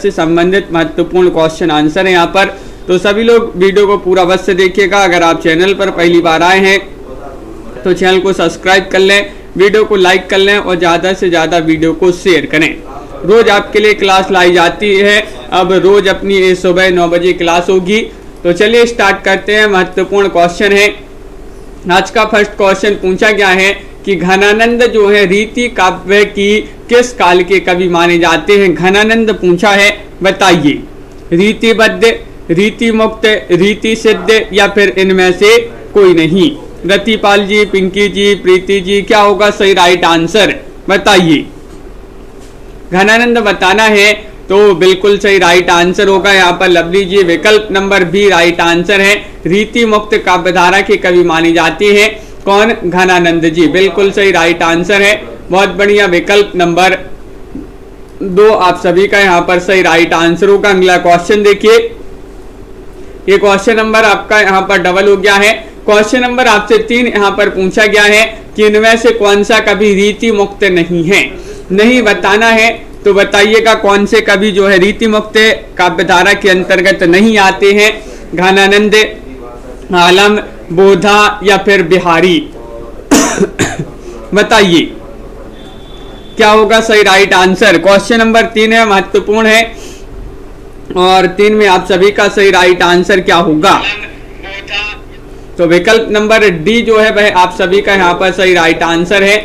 से संबंधित महत्वपूर्ण क्वेश्चन आंसर है यहाँ पर। तो सभी लोग वीडियो को पूरा बस से देखिएगा। अगर आप चैनल पर पहली बार आए हैं तो चैनल को सब्सक्राइब कर लें, वीडियो को लाइक कर लें और ज़्यादा से ज़्यादा वीडियो को शेयर करें। रोज़ आपके लिए क्लास लाई जाती है। अब रोज़ अपनी सुबह 9 बजे क्लास होगी। तो चलिए स्टार्ट करते हैं। महत्वपूर्ण क्वेश्चन है। आज का फर्स्ट क्वेश्चन पूछा गया है कि घनानंद जो है रीति काव्य की किस काल के कवि माने जाते हैं। घनानंद पूछा है, बताइए। रीतिबद्ध, रीति मुक्त, रीति सिद्ध या फिर इनमें से कोई नहीं। रतिपाल जी, पिंकी जी, प्रीति जी, क्या होगा सही राइट आंसर, बताइए। घनानंद बताना है तो बिल्कुल सही राइट आंसर होगा यहाँ पर लवली जी। विकल्प नंबर बी राइट आंसर है। रीति मुक्त काव्यधारा के कवि माने जाते हैं कौन, घनानंद जी, बिल्कुल सही राइट आंसर है। बहुत बढ़िया, विकल्प नंबर 2 आप सभी का यहाँ पर सही राइट आंसर होगा। अगला क्वेश्चन देखिए। ये क्वेश्चन नंबर आपका यहाँ पर डबल हो गया है। क्वेश्चन नंबर आपसे 3 यहाँ पर पूछा गया है कि इनमें से कौन सा कवि रीति मुक्त नहीं है। नहीं बताना है तो बताइएगा कौन से कवि जो है रीति मुक्त काव्यधारा के अंतर्गत नहीं आते हैं। घनानंद, आलम, बोधा या फिर बिहारी बताइए क्या होगा सही राइट आंसर। क्वेश्चन नंबर 3 है, महत्वपूर्ण है और 3 में आप सभी का सही राइट आंसर क्या होगा। तो विकल्प नंबर डी जो है वह आप सभी का यहाँ पर सही राइट आंसर है,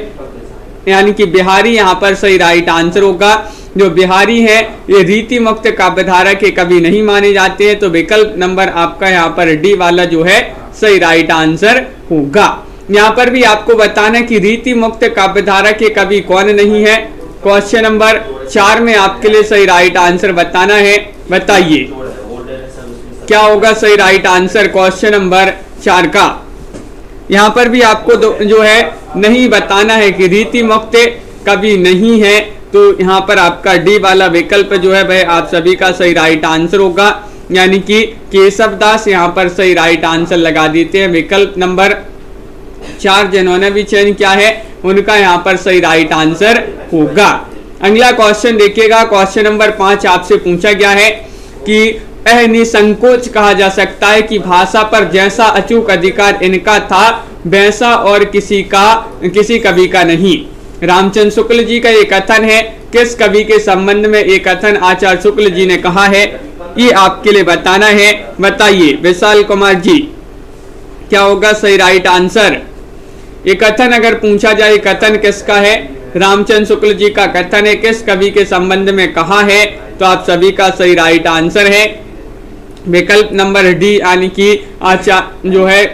यानी कि बिहारी यहाँ पर सही राइट आंसर होगा। जो बिहारी है ये रीति मुक्त काव्यधारा के कवि नहीं माने जाते हैं। तो विकल्प नंबर आपका यहाँ पर डी वाला जो है सही राइट आंसर होगा। यहाँ पर भी आपको बताना कि रीति मुक्त काव्यधारा के कवि कौन नहीं है। क्वेश्चन नंबर 4 में आपके लिए सही राइट आंसर बताना है, बताइए क्या होगा सही राइट आंसर क्वेश्चन नंबर 4 का। यहाँ पर भी आपको जो है नहीं बताना है कि रीति मुक्त कवि नहीं है। तो यहाँ पर आपका डी वाला विकल्प जो है वह आप सभी का सही राइट आंसर होगा, यानी कि केशव दास यहाँ पर सही राइट आंसर लगा देते हैं। विकल्प नंबर 4 जिन्होंने भी चयन किया है उनका यहाँ पर सही राइट आंसर होगा। अगला क्वेश्चन देखिएगा। क्वेश्चन नंबर 5 आपसे पूछा गया है कि निसंकोच कहा जा सकता है कि भाषा पर जैसा अचूक अधिकार इनका था वैसा और किसी कवि का नहीं। रामचंद्र शुक्ल जी का ये कथन है। किस कवि के संबंध में ये कथन आचार्य शुक्ल जी ने कहा है, ये आपके लिए बताना है, बताइए। विशाल कुमार जी, क्या होगा सही राइट आंसर। ये कथन अगर पूछा जाए कथन किसका है, रामचंद्र शुक्ल जी का कथन है। किस कवि के संबंध में कहा है, तो आप सभी का सही राइट आंसर है विकल्प नंबर डी, यानी कि आचार्य जो है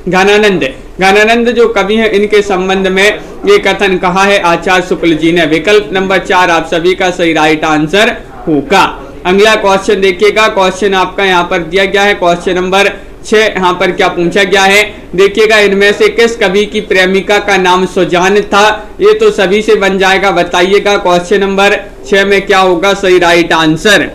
घनानंद जो कवि हैं इनके संबंध में ये कथन कहा है आचार्य शुक्ल जी ने। विकल्प नंबर 4 आप सभी का सही राइट आंसर होगा। अगला क्वेश्चन देखिएगा। क्वेश्चन आपका यहाँ पर दिया गया है। क्वेश्चन नंबर 6 यहाँ पर क्या पूछा गया है, देखिएगा। इनमें से किस कवि की प्रेमिका का नाम सुजान था। ये तो सभी से बन जाएगा, बताइएगा क्वेश्चन नंबर 6 में क्या होगा सही राइट आंसर।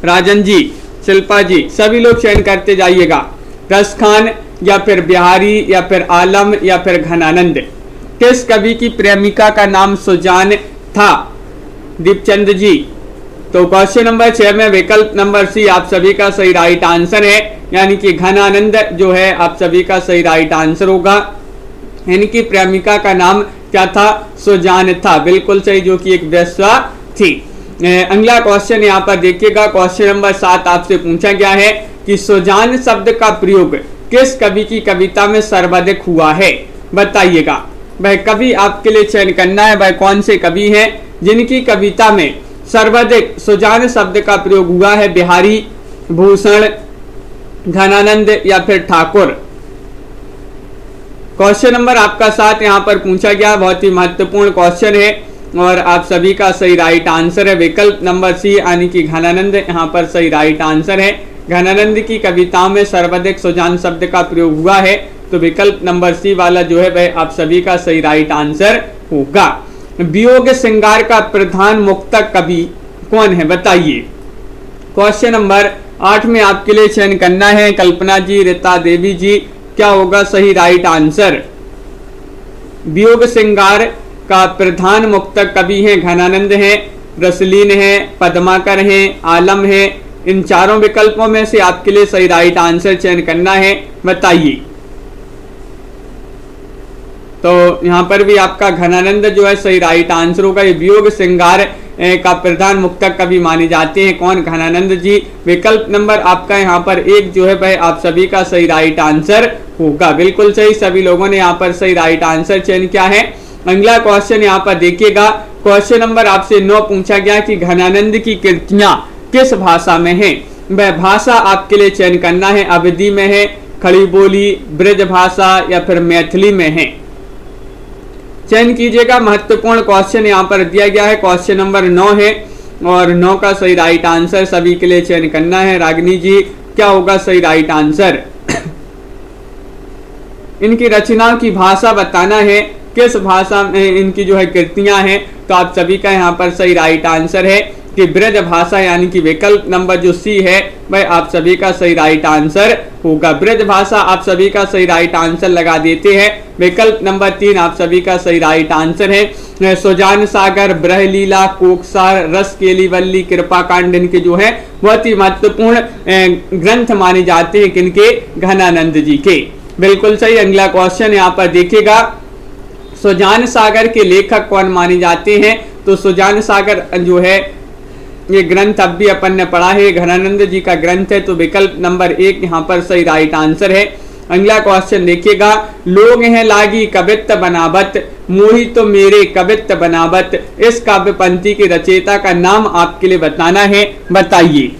राजन जी, शिल्पा जी, सभी लोग चयन करते जाइएगा। रस खान या फिर बिहारी या फिर आलम या फिर घनानंद। किस कवि की प्रेमिका का नाम सुजान था, दीपचंद जी। तो क्वेश्चन नंबर 6 में विकल्प नंबर सी आप सभी का सही राइट आंसर है, यानी कि घनानंद जो है आप सभी का सही राइट आंसर होगा। इनकी प्रेमिका का नाम क्या था, सुजान था, बिल्कुल सही, जो कि एक वेश्या थी। अगला क्वेश्चन यहाँ पर देखिएगा। क्वेश्चन नंबर 7 आपसे पूछा गया है कि सुजान शब्द का प्रयोग किस कवि की कविता में सर्वाधिक हुआ है, बताइएगा। वह कवि आपके लिए चयन करना है, वह कौन से कवि हैं जिनकी कविता में सर्वाधिक सुजान शब्द का प्रयोग हुआ है। बिहारी, भूषण, घनानंद या फिर ठाकुर। क्वेश्चन नंबर आपका 7 यहाँ पर पूछा गया, बहुत ही महत्वपूर्ण क्वेश्चन है और आप सभी का सही राइट आंसर है विकल्प नंबर सी, यानी कि घनानंद यहाँ पर सही राइट आंसर है। घनानंद की कविताओं में सर्वाधिक सुजान शब्द का प्रयोग हुआ है, तो विकल्प नंबर सी वाला जो है वह आप सभी का सही राइट आंसर होगा। वियोग श्रृंगार का प्रधान मुक्तक कवि कौन है, बताइए। क्वेश्चन नंबर 8 में आपके लिए चयन करना है। कल्पना जी, रीता देवी जी, क्या होगा सही राइट आंसर। वियोग श्रृंगार का प्रधान मुक्तक कवि हैं घनानंद हैं, रसलीन है, पद्माकर है, आलम है। इन चारों विकल्पों में से आपके लिए सही राइट आंसर चयन करना है, बताइए। तो यहाँ पर भी आपका घनानंद जो है सही राइट आंसर होगा। ये वियोग श्रृंगार का प्रधान मुक्तक कवि माने जाते हैं। कौन? घनानंद जी। विकल्प नंबर आपका यहाँ पर 1 जो है भाई आप सभी का सही राइट आंसर होगा। बिल्कुल सही, सभी लोगों ने यहाँ पर सही राइट आंसर चयन किया है। अगला क्वेश्चन यहाँ पर देखिएगा, क्वेश्चन नंबर आपसे 9 पूछा गया कि घनानंद की कृतियां किस भाषा में है। वह भाषा आपके लिए चयन करना है, अवधी में है, खड़ी बोली, ब्रज भाषा या फिर मैथिली में है। चयन कीजिएगा। महत्वपूर्ण क्वेश्चन यहाँ पर दिया गया है, क्वेश्चन नंबर 9 है और 9 का सही राइट आंसर सभी के लिए चयन करना है। रागिनी जी, क्या होगा सही राइट आंसर? इनकी रचनाओं की भाषा बताना है, किस भाषा में इनकी जो है कृतियां हैं। तो आप सभी का यहाँ पर सही राइट आंसर है कि ब्रज भाषा, यानी कि विकल्प नंबर जो सी है वह आप सभी का सही राइट आंसर होगा। ब्रज भाषा आप सभी का सही राइट आंसर लगा देते हैं। विकल्प नंबर 3 आप सभी का सही राइट आंसर है। सुजान सागर, ब्रहलीला, कोकसार, रस केलीवल्ली, कृपा कांड इनके जो है बहुत ही महत्वपूर्ण ग्रंथ माने जाते हैं किनके? घनानंद जी के। बिल्कुल सही। अगला क्वेश्चन यहाँ पर देखिएगा, सुजान सागर के लेखक कौन माने जाते हैं। तो सुजान सागर जो है ये ग्रंथ अब भी अपन ने पढ़ा है, घनानंद जी का ग्रंथ है। तो विकल्प नंबर 1 यहाँ पर सही राइट आंसर है। अगला क्वेश्चन देखिएगा, लोग हैं लागी कवित्त बनावत, मोही तो मेरे कवित्त बनावत। इस काव्य पंक्ति के रचयिता का नाम आपके लिए बताना है, बताइए।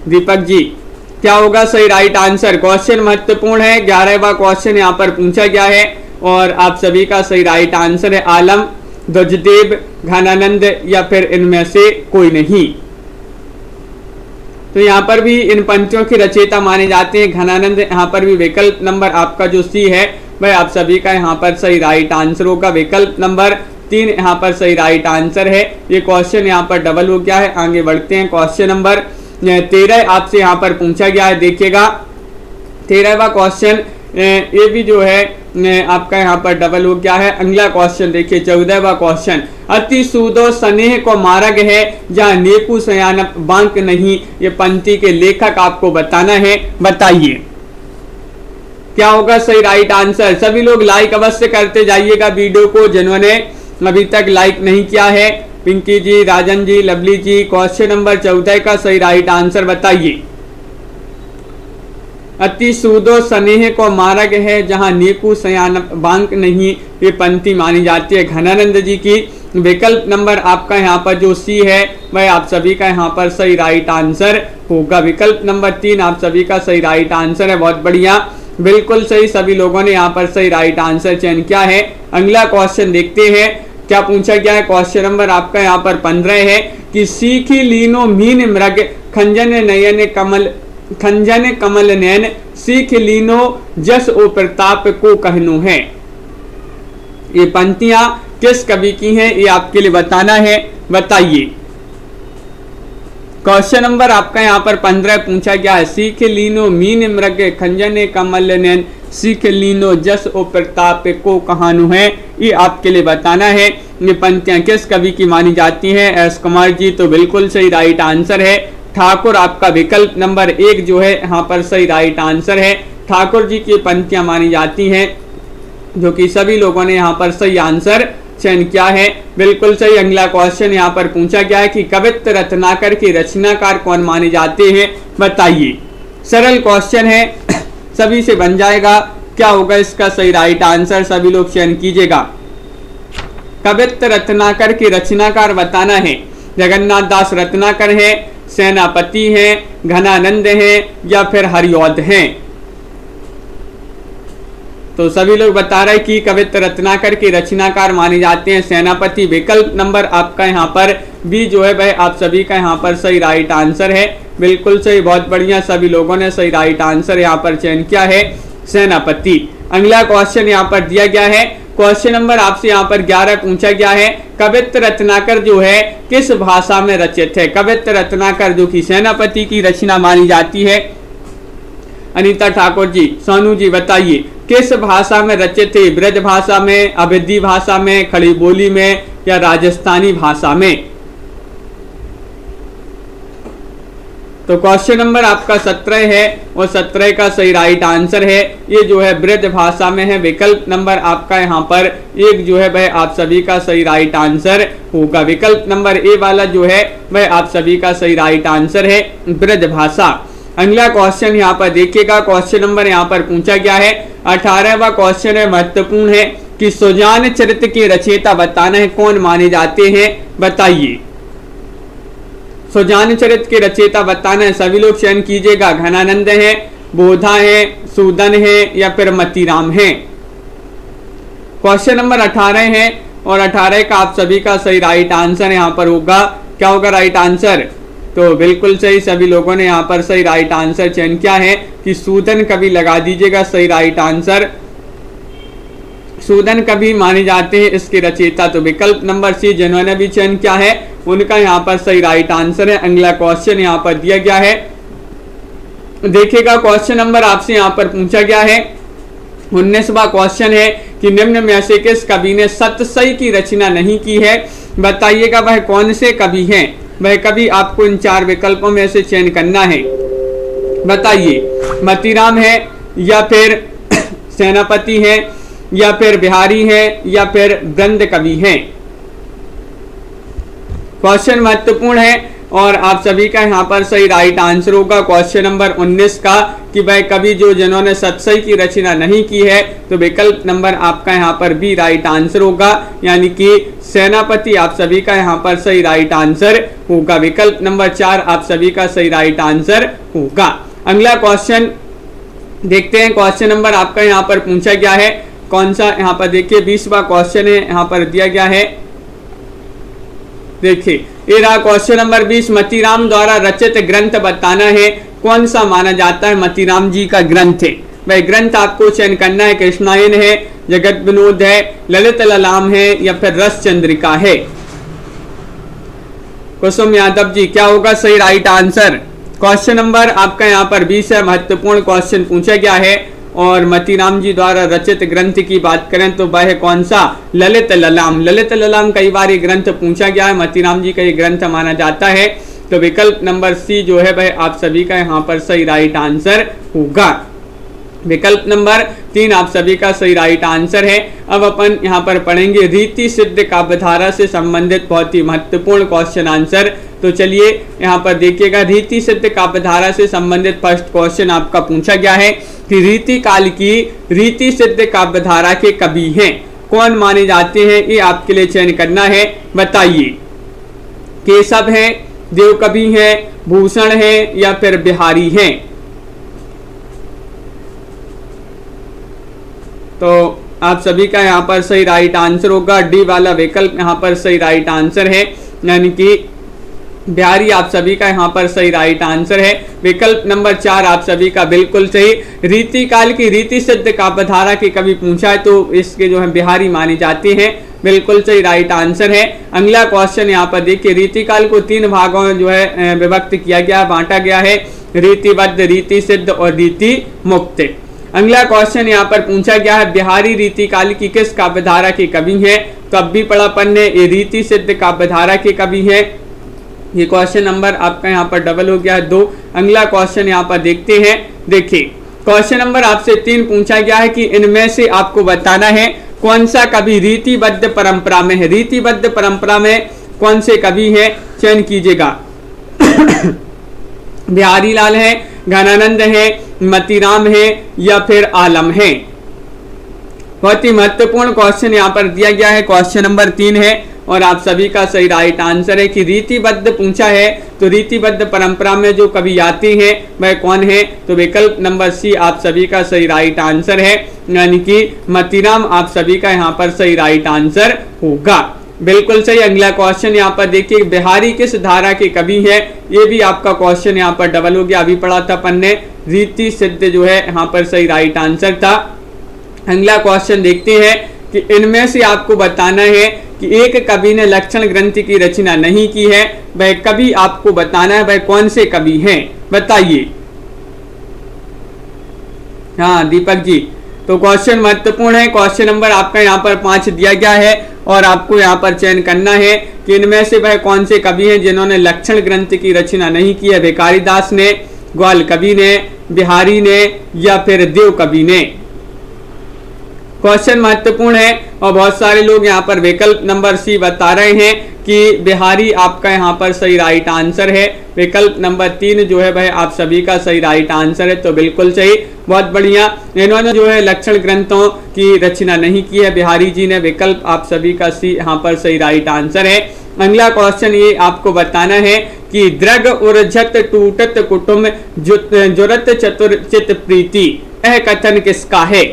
दीपक जी, क्या होगा सही राइट आंसर? क्वेश्चन महत्वपूर्ण है, 11वां क्वेश्चन यहाँ पर पूछा गया है और आप सभी का सही राइट आंसर है आलम, ध्वजदेव, घनानंद या फिर इनमें से कोई नहीं। तो यहाँ पर भी इन पंक्तियों के रचयिता माने जाते हैं घनानंद। यहाँ पर भी विकल्प नंबर आपका जो सी है वह आप सभी का यहाँ पर सही राइट आंसर होगा। विकल्प नंबर 3 यहाँ पर सही राइट आंसर है। ये क्वेश्चन यहाँ पर डबल हो गया है। आगे बढ़ते हैं, क्वेश्चन नंबर 13 आपसे यहाँ पर पूछा गया है। देखिएगा 13वां क्वेश्चन ये भी जो है आपका यहाँ पर डबल हो गया है। अगला क्वेश्चन देखिए 14वां क्वेश्चन, अति सूदो स्नेह को मार्ग है जहाँ नेकु सयान बांक नहीं। ये पंक्ति के लेखक आपको बताना है, बताइए। क्या होगा सही राइट आंसर? सभी लोग लाइक अवश्य करते जाइएगा वीडियो को, जिन्होंने अभी तक लाइक नहीं किया है। पिंकी जी, राजन जी, लवली जी, क्वेश्चन नंबर 14 का सही राइट आंसर बताइए। अति सूदो स्नेह को मार्ग है जहाँ नेकु सयान बांक नहीं। ये पंक्ति मानी जाती है घनानंद जी की। विकल्प नंबर आपका यहाँ पर जो सी है वह आप सभी का यहाँ पर सही राइट आंसर होगा। विकल्प नंबर 3 आप सभी का सही राइट आंसर है। बहुत बढ़िया, बिल्कुल सही, सभी लोगों ने यहाँ पर सही राइट आंसर चयन किया है। अगला क्वेश्चन देखते हैं क्या पूछा गया है। क्वेश्चन नंबर आपका यहाँ पर 15 है कि सीखी लीनो मीन मृग खंजन नयन कमल, खंजन कमल नयन सीख लीनो जस ओ प्रताप को कहनु है। ये पंक्तियां किस कवि की हैं ये आपके लिए बताना है, बताइए। क्वेश्चन नंबर आपका यहाँ पर 15 पूछा गया है, सीख लीनो मीन मृग खंजन कमल नयन सीख लीनो जस ओ प्रताप को कहानु है। ये आपके लिए बताना है ये पंक्तियां किस कवि की मानी जाती हैं। एस कुमार जी, तो बिल्कुल सही राइट आंसर है ठाकुर। आपका विकल्प नंबर 1 जो है यहाँ पर सही राइट आंसर है। ठाकुर जी की पंक्तियां मानी जाती हैं, जो कि सभी लोगों ने यहाँ पर सही आंसर चयन किया है। बिल्कुल सही। अगला क्वेश्चन यहाँ पर पूछा गया है कि कवित्त रत्नाकर के रचनाकार कौन माने जाते हैं, बताइए। सरल क्वेश्चन है, सभी से बन जाएगा। क्या होगा इसका सही राइट आंसर? सभी लोग चयन कीजिएगा। कवित्त रत्नाकर के रचनाकार बताना है। जगन्नाथ दास रत्नाकर है, सेनापति है, घनानंद है या फिर हरिऔध है। तो सभी लोग बता रहे कि कवित्त रत्नाकर के रचनाकार माने जाते हैं सेनापति। विकल्प नंबर आपका यहाँ पर बी जो है वह आप सभी का यहाँ पर सही राइट आंसर है। बिल्कुल सही, बहुत बढ़िया, सभी लोगों ने सही राइट आंसर यहाँ पर चयन किया है, सेनापति। अगला क्वेश्चन यहाँ पर दिया गया है। क्वेश्चन नंबर आपसे यहाँ पर 11 पूछा गया है, कवित्त रत्नाकर जो है किस भाषा में रचित है। कवित्त रत्नाकर जो कि सेनापति की रचना मानी जाती है। अनीता ठाकुर जी, सोनू जी बताइए किस भाषा में रचित थी? ब्रज भाषा में, अवधी भाषा में, खड़ी बोली में या राजस्थानी भाषा में? तो क्वेश्चन नंबर आपका 17 है और 17 का सही राइट आंसर है ये जो है ब्रज भाषा में है। विकल्प नंबर आपका यहाँ पर 1 जो है वह आप सभी का सही राइट आंसर होगा। विकल्प नंबर ए वाला जो है वह आप सभी का सही राइट आंसर है, ब्रज भाषा। अगला क्वेश्चन यहाँ पर देखिएगा, क्वेश्चन नंबर यहाँ पर पूछा गया है 18वां क्वेश्चन है, महत्वपूर्ण है कि सुजान चरित्र के रचयिता बताना है, कौन माने जाते हैं? बताइए। सुजान चरित्र के रचयिता बताना है, सभी लोग चयन कीजिएगा। घनानंद है, बोधा है, सूदन है या फिर मतीराम है? क्वेश्चन नंबर 18 है और 18 का आप सभी का सही राइट आंसर यहाँ पर होगा। क्या होगा राइट आंसर? तो बिल्कुल सही, सभी लोगों ने यहाँ पर सही राइट आंसर चयन किया है कि सूदन कवि लगा दीजिएगा सही राइट आंसर। सूदन कवि माने जाते हैं इसके रचयिता। तो विकल्प नंबर सी जिन्होंने भी चयन किया है उनका यहाँ पर सही राइट आंसर है। अगला क्वेश्चन यहाँ पर दिया गया है, देखिएगा क्वेश्चन नंबर आपसे यहाँ पर पूछा गया है 19वां क्वेश्चन है कि निम्न में से किस कवि ने सतसई की रचना नहीं की है? बताइएगा वह कौन से कवि हैं? वह कवि आपको इन 4 विकल्पों में से चयन करना है। बताइए, मतीराम है या फिर सेनापति है या फिर बिहारी है या फिर ब्रंद कवि हैं? क्वेश्चन महत्वपूर्ण है और आप सभी का यहाँ पर सही राइट आंसर होगा क्वेश्चन नंबर 19 का कि वह कवि जो जिन्होंने सतसई की रचना नहीं की है। तो विकल्प नंबर आपका यहाँ पर भी राइट आंसर होगा, यानी कि सेनापति आप सभी का यहाँ पर सही राइट आंसर होगा। विकल्प नंबर 4 आप सभी का सही राइट आंसर होगा। अगला क्वेश्चन देखते हैं, क्वेश्चन नंबर आपका यहाँ पर पूछा गया है कौन सा? यहाँ पर देखिए 20वां क्वेश्चन है, यहाँ पर दिया गया है, देखिए ये रहा क्वेश्चन नंबर 20। मतीराम द्वारा रचित ग्रंथ बताना है, कौन सा माना जाता है मतीराम जी का ग्रंथ है? वह ग्रंथ आपको चयन करना है, कृष्णायन है, जगत विनोद है, ललित ललाम है या फिर रस चंद्रिका है? कुसुम यादव जी क्या होगा सही राइट आंसर? क्वेश्चन नंबर आपका यहाँ पर 20 है, महत्वपूर्ण क्वेश्चन पूछा गया है और मतीराम जी द्वारा रचित ग्रंथ की बात करें तो वह कौन सा? ललित ललाम। ललित ललाम कई बार ये ग्रंथ पूछा गया है, मतीराम जी का ये ग्रंथ माना जाता है। तो विकल्प नंबर सी जो है वह आप सभी का यहाँ पर सही राइट आंसर होगा। विकल्प नंबर 3 आप सभी का सही राइट आंसर है। अब अपन यहाँ पर पढ़ेंगे रीति सिद्ध काव्यधारा से संबंधित बहुत ही महत्वपूर्ण क्वेश्चन आंसर। तो चलिए यहाँ पर देखिएगा, रीति सिद्ध काव्यधारा से संबंधित फर्स्ट क्वेश्चन आपका पूछा गया है कि रीति काल की रीति सिद्ध काव्यधारा के कवि हैं, कौन माने जाते हैं? ये आपके लिए चयन करना है। बताइए, केशव है, देवकवि है, भूषण है या फिर बिहारी हैं? तो आप सभी का यहाँ पर सही राइट आंसर होगा, डी वाला विकल्प यहाँ पर सही राइट आंसर है, यानी कि बिहारी आप सभी का यहाँ पर सही राइट आंसर है। विकल्प नंबर 4 आप सभी का बिल्कुल सही। रीति काल की रीति सिद्ध काव्यधारा के कवि पूछा है तो इसके जो है बिहारी माने जाते हैं, बिल्कुल सही राइट आंसर है। अगला क्वेश्चन यहाँ पर देखिए, रीति काल को 3 भागों में जो है विभक्त किया गया, बांटा गया है, रीतिबद्ध, रीति सिद्ध और रीति मुक्त। अगला क्वेश्चन यहाँ पर पूछा गया है, बिहारी रीति काल की किस काव्यधारा के कवि हैं? तो अब भी पढ़ा पन्ने, ये रीति सिद्ध काव्यधारा के कवि हैं। ये क्वेश्चन नंबर आपका यहाँ पर डबल हो गया है 2। अगला क्वेश्चन यहाँ पर देखते हैं, देखिए क्वेश्चन नंबर आपसे 3 पूछा गया है कि इनमें से आपको बताना है कौन सा कवि रीतिबद्ध परंपरा में है। रीतिबद्ध परंपरा में कौन से कवि हैं? चयन कीजिएगा। बिहारी लाल है, घनानंद है, मतीराम है या फिर आलम है? बहुत ही महत्वपूर्ण क्वेश्चन यहाँ पर दिया गया है, क्वेश्चन नंबर 3 है और आप सभी का सही राइट आंसर है कि रीतिबद्ध पूछा है तो रीतिबद्ध परंपरा में जो कवि आते हैं वह कौन है? तो विकल्प नंबर सी आप सभी का सही राइट आंसर है, यानी कि मतीराम आप सभी का यहाँ पर सही राइट आंसर होगा, बिल्कुल सही। अगला क्वेश्चन यहाँ पर देखिए, बिहारी किस धारा के कवि है? ये भी आपका क्वेश्चन यहाँ पर डबल हो गया, अभी पढ़ा था अपन ने, रीति सिद्ध जो है यहाँ पर सही राइट आंसर था। अगला क्वेश्चन देखते हैं कि इनमें से आपको बताना है कि एक कवि ने लक्षण ग्रंथ की रचना नहीं की है, वह कवि आपको बताना है, वह कौन से कवि हैं? बताइए। हाँ दीपक जी, तो क्वेश्चन महत्वपूर्ण है। क्वेश्चन नंबर आपका यहाँ पर 5 दिया गया है और आपको यहाँ पर चयन करना है कि इनमें से वह कौन से कवि हैं जिन्होंने लक्षण ग्रंथ की रचना नहीं की है। भिखारी दास ने, ग्वाल कवि ने, बिहारी ने या फिर देव कवि ने। क्वेश्चन महत्वपूर्ण है और बहुत सारे लोग यहाँ पर विकल्प नंबर सी बता रहे हैं कि बिहारी आपका यहाँ पर सही राइट आंसर है। विकल्प नंबर 3 जो है वह आप सभी का सही राइट आंसर है, तो बिल्कुल सही, बहुत बढ़िया। इन्होंने जो है लक्षण ग्रंथों की रचना नहीं की है, बिहारी जी ने। विकल्प आप सभी का सी यहाँ पर सही राइट आंसर है। अगला क्वेश्चन ये आपको बताना है कि दृग उर्जत टूटत कुटुम्ब जुरत चतुर चित प्रीति, यह कथन किसका है?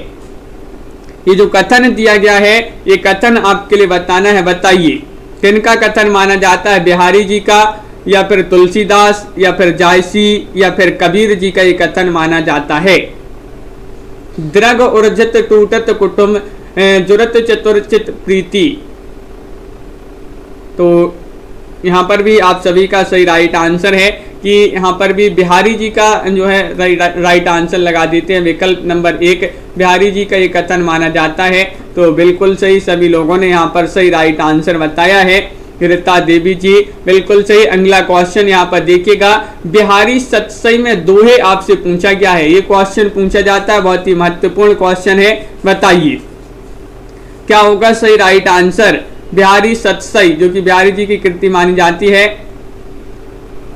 ये जो कथन दिया गया है ये कथन आपके लिए बताना है। बताइए किनका कथन माना जाता है? बिहारी जी का या फिर तुलसीदास या फिर जायसी या फिर कबीर जी का ये कथन माना जाता है। दृग उर्जत टूटत कुटुम्ब जुरत चतुरचित प्रीति, तो यहाँ पर भी आप सभी का सही राइट आंसर है कि यहाँ पर भी बिहारी जी का जो है राइट आंसर लगा देते हैं। विकल्प नंबर 1 बिहारी जी का ये कथन माना जाता है, तो बिल्कुल सही, सभी लोगों ने यहाँ पर सही राइट आंसर बताया है। रीता देवी जी बिल्कुल सही। अगला क्वेश्चन यहाँ पर देखिएगा, बिहारी सतसई में दोहे आपसे पूछा गया है। ये क्वेश्चन पूछा जाता है, बहुत ही महत्वपूर्ण क्वेश्चन है। बताइए क्या होगा सही राइट आंसर? बिहारी सतसई जो कि बिहारी जी की कृति मानी जाती है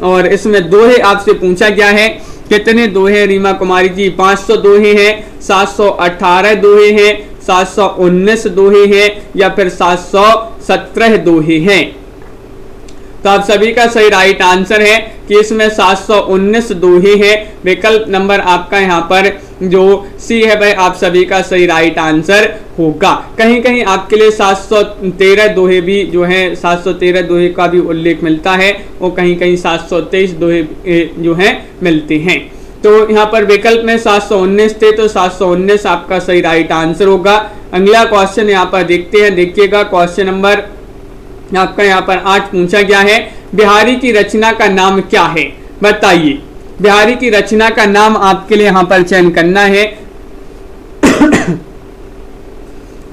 और इसमें दोहे आपसे पूछा गया है। कितने दोहे रीमा कुमारी जी? 500 दोहे हैं, 718 दोहे हैं, 719 दोहे हैं या फिर 717 दोहे हैं? तो आप सभी का सही राइट आंसर है कि इसमें 719 दोहे हैं। विकल्प नंबर आपका यहाँ पर जो सी है वह आप सभी का सही राइट आंसर होगा। कहीं कहीं आपके लिए 713 दोहे भी जो है 713 दोहे का भी उल्लेख मिलता है और कहीं कहीं 723 दोहे जो है मिलते हैं। तो यहाँ पर विकल्प में 719 थे, तो 719 आपका सही राइट आंसर होगा। अगला क्वेश्चन यहाँ पर देखते हैं, देखिएगा क्वेश्चन नंबर आपका यहाँ पर 8 पूछा गया है, बिहारी की रचना का नाम क्या है? बताइए बिहारी की रचना का नाम आपके लिए यहाँ पर चयन करना है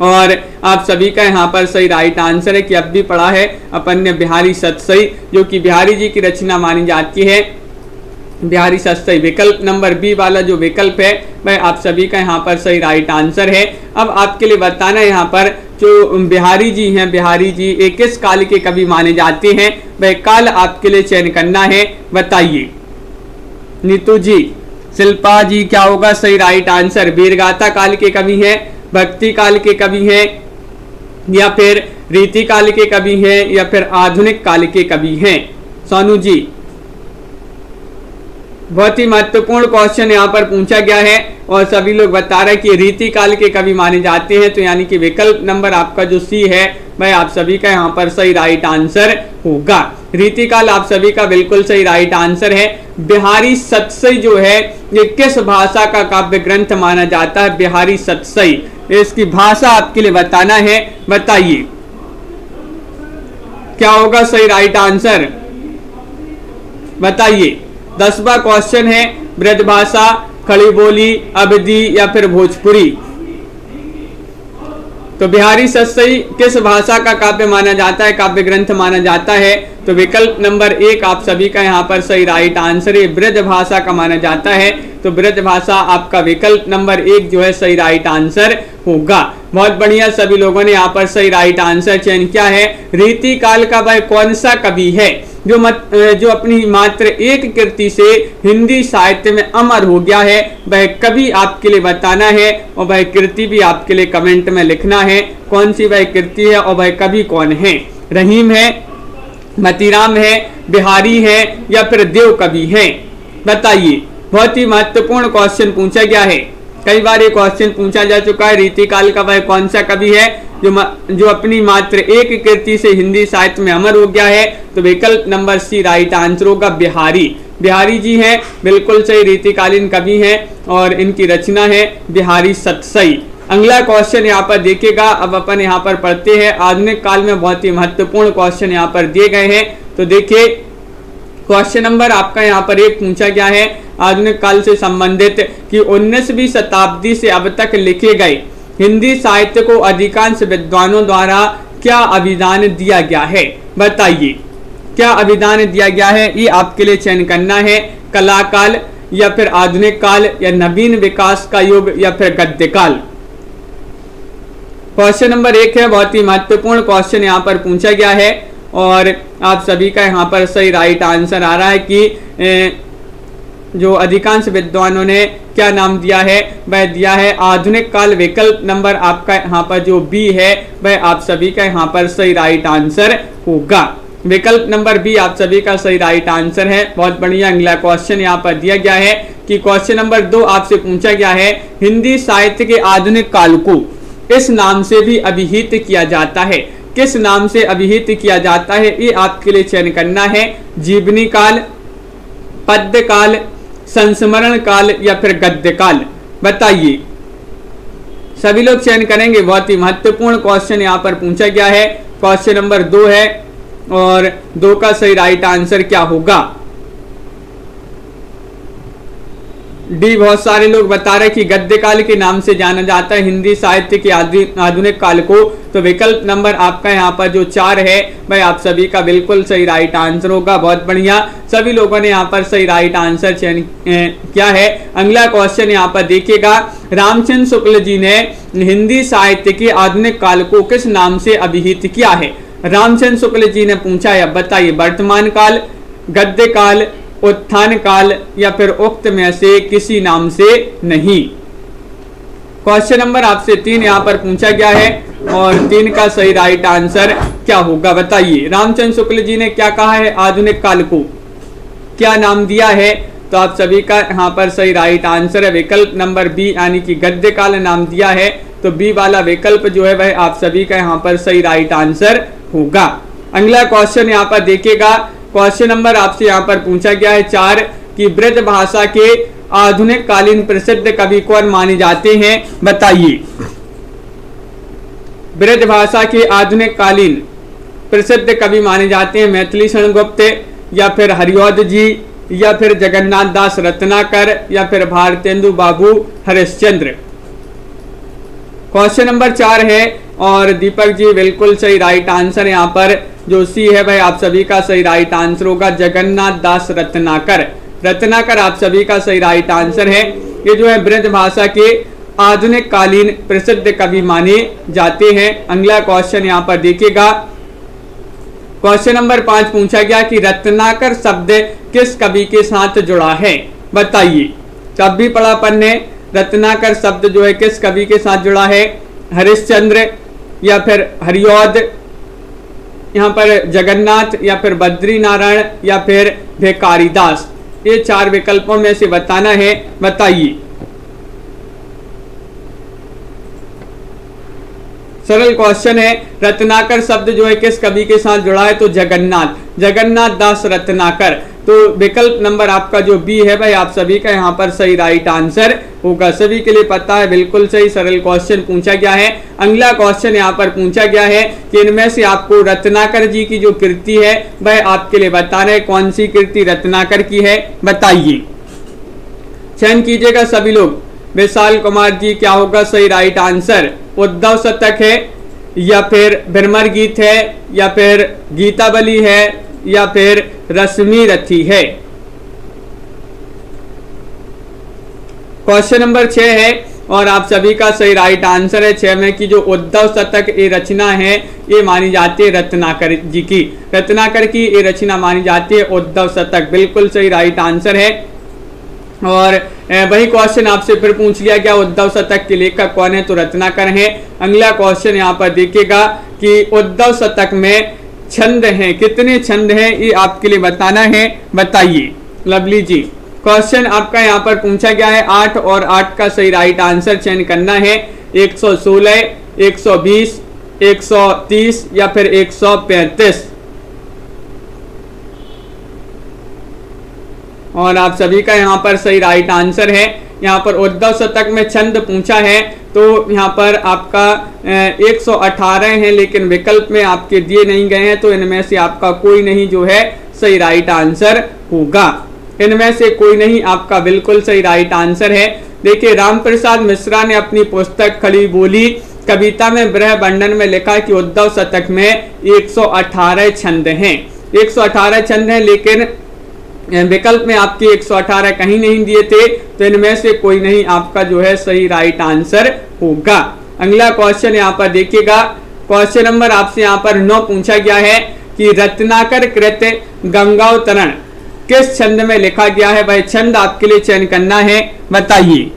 और आप सभी का यहाँ पर सही राइट आंसर है कि अब भी पढ़ा है अपन ने बिहारी सतसई, जो कि बिहारी जी की रचना मानी जाती है। बिहारी सतसई विकल्प नंबर बी वाला जो विकल्प है वह आप सभी का यहाँ पर सही राइट आंसर है। अब आपके लिए बताना है यहाँ पर जो बिहारी जी हैं, बिहारी जी एक किस काल के कवि माने जाते हैं? वह काल आपके लिए चयन करना है। बताइए नीतू जी, शिल्पा जी, क्या होगा सही राइट आंसर? वीरगाथा काल के कवि हैं, भक्ति काल के कवि हैं या फिर रीति काल के कवि हैं या फिर आधुनिक काल के कवि हैं? सोनू जी, बहुत ही महत्वपूर्ण क्वेश्चन यहाँ पर पूछा गया है और सभी लोग बता रहे हैं कि रीति काल के कवि माने जाते हैं, तो यानी कि विकल्प नंबर आपका जो सी है वह आप सभी का यहाँ पर सही राइट आंसर होगा। रीति काल आप सभी का बिल्कुल सही राइट आंसर है। बिहारी सतसई जो है ये किस भाषा का काव्य ग्रंथ माना जाता है? बिहारी सतसई, इसकी भाषा आपके लिए बताना है। बताइए क्या होगा सही राइट आंसर? बताइए 10वां क्वेश्चन है, ब्रजभाषा, खड़ी बोली, अवधी या फिर भोजपुरी? तो बिहारी सतसई किस भाषा का काव्य माना जाता है, काव्य ग्रंथ माना जाता है? तो विकल्प नंबर 1 आप सभी का यहाँ पर सही राइट आंसर है, ब्रज भाषा का माना जाता है। तो ब्रज भाषा आपका विकल्प नंबर 1 जो है सही राइट आंसर होगा। बहुत बढ़िया, सभी लोगों ने यहाँ पर सही राइट आंसर चयन किया है। रीति काल का वह कौन सा कवि है जो अपनी मात्र एक कृति से हिंदी साहित्य में अमर हो गया है? वह कवि आपके लिए बताना है और वह कृति भी आपके लिए कमेंट में लिखना है कौन सी वह कृति है और वह कवि कौन है। रहीम है, मतीराम है, बिहारी है या फिर देव कवि है? बताइए। बहुत ही महत्वपूर्ण क्वेश्चन पूछा गया है, कई बार ये क्वेश्चन पूछा जा चुका है। रीतिकाल का वह कौन सा कवि है जो अपनी मात्र एक कृति से हिंदी साहित्य में अमर हो गया है? तो विकल्प नंबर सी राइट आंसर होगा, बिहारी। बिहारी जी हैं, बिल्कुल सही, रीतिकालीन कवि हैं और इनकी रचना है बिहारी सतसई। अगला क्वेश्चन यहाँ पर देखिएगा, अब अपन यहाँ पर पढ़ते हैं। आधुनिक काल में बहुत ही महत्वपूर्ण क्वेश्चन यहाँ पर दिए गए हैं, तो देखिए क्वेश्चन नंबर आपका यहाँ पर एक पूछा गया है आधुनिक काल से संबंधित कि 19वीं शताब्दी से अब तक लिखे गए हिंदी साहित्य को अधिकांश विद्वानों द्वारा क्या अभिधान दिया गया है। बताइए क्या अभिधान दिया गया है। ये आपके लिए चयन करना है, कला काल या फिर आधुनिक काल या नवीन विकास का युग या फिर गद्य काल। क्वेश्चन नंबर एक है, बहुत ही महत्वपूर्ण क्वेश्चन यहाँ पर पूछा गया है और आप सभी का यहाँ पर सही राइट आंसर आ रहा है कि जो अधिकांश विद्वानों ने क्या नाम दिया है, वह दिया है आधुनिक काल। विकल्प नंबर आपका यहाँ पर जो बी है वह आप सभी का यहाँ पर सही राइट आंसर होगा। विकल्प नंबर बी आप सभी का सही राइट आंसर है। बहुत बढ़िया। अगला क्वेश्चन यहाँ पर दिया गया है कि क्वेश्चन नंबर 2 आपसे पूछा गया है हिंदी साहित्य के आधुनिक काल को इस नाम से भी अभिहित किया जाता है। किस नाम से अभिहित किया जाता है ये आपके लिए चयन करना है, जीवनी काल, पद्य काल, संस्मरण काल या फिर गद्य काल। बताइए सभी लोग चयन करेंगे। बहुत ही महत्वपूर्ण क्वेश्चन यहाँ पर पूछा गया है। क्वेश्चन नंबर 2 है और 2 का सही राइट आंसर क्या होगा। डी बहुत सारे लोग बता रहे कि गद्य काल के नाम से जाना जाता है हिंदी साहित्य के आधुनिक काल को। तो विकल्प नंबर आपका यहाँ पर जो 4 है भाई आप सभी का बिल्कुल सही राइट आंसर होगा। बहुत बढ़िया, सभी लोगों ने यहाँ पर सही राइट आंसर चयन किया है। अगला क्वेश्चन यहाँ पर देखिएगा, रामचंद्र शुक्ल जी ने हिंदी साहित्य के आधुनिक काल को किस नाम से अभिहित किया है। रामचंद्र शुक्ल जी ने पूछा है, बताइए वर्तमान काल, गद्य काल, उत्थान काल या फिर उक्त में से किसी नाम से नहीं। क्वेश्चन नंबर आपसे 3 यहाँ पर पूछा गया है और 3 का सही राइट आंसर क्या होगा। बताइए रामचंद्र शुक्ल जी ने क्या कहा है, आधुनिक काल को क्या नाम दिया है। तो आप सभी का यहाँ पर सही राइट आंसर है विकल्प नंबर बी यानी कि गद्य काल नाम दिया है। तो बी वाला विकल्प जो है वह आप सभी का यहाँ पर सही राइट आंसर होगा। अगला क्वेश्चन यहाँ पर देखिएगा, क्वेश्चन नंबर आपसे यहाँ पर पूछा गया है 4 कि ब्रज भाषा के आधुनिक कालीन प्रसिद्ध कवि कौन माने जाते हैं। बताइए ब्रज भाषा के आधुनिक कालीन प्रसिद्ध कवि माने जाते हैं मैथिली शरण गुप्त या फिर हरिऔध जी या फिर जगन्नाथ दास रत्नाकर या फिर भारतेंदु बाबू हरिश्चंद्र। क्वेश्चन नंबर 4 है और दीपक जी बिल्कुल सही राइट आंसर यहाँ पर जो सी है भाई आप सभी का सही राइट आंसर होगा, जगन्नाथ दास रत्नाकर। रत्नाकर आप सभी का सही राइट आंसर है। ये जो है ब्रज भाषा के आधुनिक कालीन प्रसिद्ध कवि माने जाते हैं। अगला क्वेश्चन यहाँ पर देखिएगा, क्वेश्चन नंबर 5 पूछा गया कि रत्नाकर शब्द किस कवि के साथ जुड़ा है। बताइए जब भी पढ़ा पढ़ने रत्नाकर शब्द जो है किस कवि के साथ जुड़ा है, हरिश्चंद्र या फिर हरिऔध, यहाँ पर जगन्नाथ या फिर बद्री नारायण या फिर भिखारीदास। ये 4 विकल्पों में से बताना है। बताइए सरल क्वेश्चन है, रत्नाकर शब्द जो है किस कवि के साथ जुड़ा है। तो जगन्नाथ दास रत्नाकर। तो विकल्प नंबर आपका जो बी है भाई आप सभी का यहाँ पर सही राइट आंसर होगा। सभी के लिए पता है बिल्कुल सही सरल क्वेश्चन पूछा गया है। अगला क्वेश्चन यहाँ पर पूछा गया है कि इनमें से आपको रत्नाकर जी की जो कृति है वह आपके लिए बताना है कौन सी कृति रत्नाकर की है। बताइए चयन कीजिएगा सभी लोग। विशाल कुमार जी क्या होगा सही राइट आंसर, उद्धव शतक है या फिर भ्रमर गीत है या फिर गीतावली है या फिर रश्मि रथी है। क्वेश्चन नंबर 6 है और आप सभी का सही राइट आंसर है 6 में कि जो उद्धव शतक ये रचना है ये मानी जाती है रत्नाकर जी की। रत्नाकर की ये रचना मानी जाती है उद्धव शतक। बिल्कुल सही राइट आंसर है। और वही क्वेश्चन आपसे फिर पूछ लिया गया उद्धव शतक के लेखक कौन है। तो रत्नाकर है। अगला क्वेश्चन यहाँ पर देखिएगा कि उद्धव शतक में छंद हैं, कितने छंद हैं ये आपके लिए बताना है। बताइए लवली जी। क्वेश्चन आपका यहाँ पर पूछा गया है 8 और 8 का सही राइट आंसर चयन करना है। 116, 120, 130 या फिर 135। और आप सभी का यहाँ पर सही राइट आंसर है। यहाँ पर उद्धव शतक में छंद पूछा है तो यहाँ पर आपका 118 है लेकिन विकल्प में आपके दिए नहीं गए हैं तो इनमें से आपका कोई नहीं जो है सही राइट आंसर होगा। इनमें से कोई नहीं आपका बिल्कुल सही राइट आंसर है। देखिए रामप्रसाद मिश्रा ने अपनी पुस्तक खड़ी बोली कविता में ब्रह बंधन में लिखा कि उद्धव शतक में 118 छंद हैं। 118 छंद हैं, लेकिन विकल्प में आपके 118 कहीं नहीं दिए थे, तो इनमें से कोई नहीं आपका जो है सही राइट आंसर होगा। अगला क्वेश्चन यहाँ पर देखिएगा, क्वेश्चन नंबर आपसे यहाँ पर 9 पूछा गया है कि रत्नाकर कृत गंगावतरण किस छंद में लिखा गया है। भाई छंद आपके लिए चयन करना है, बताइए।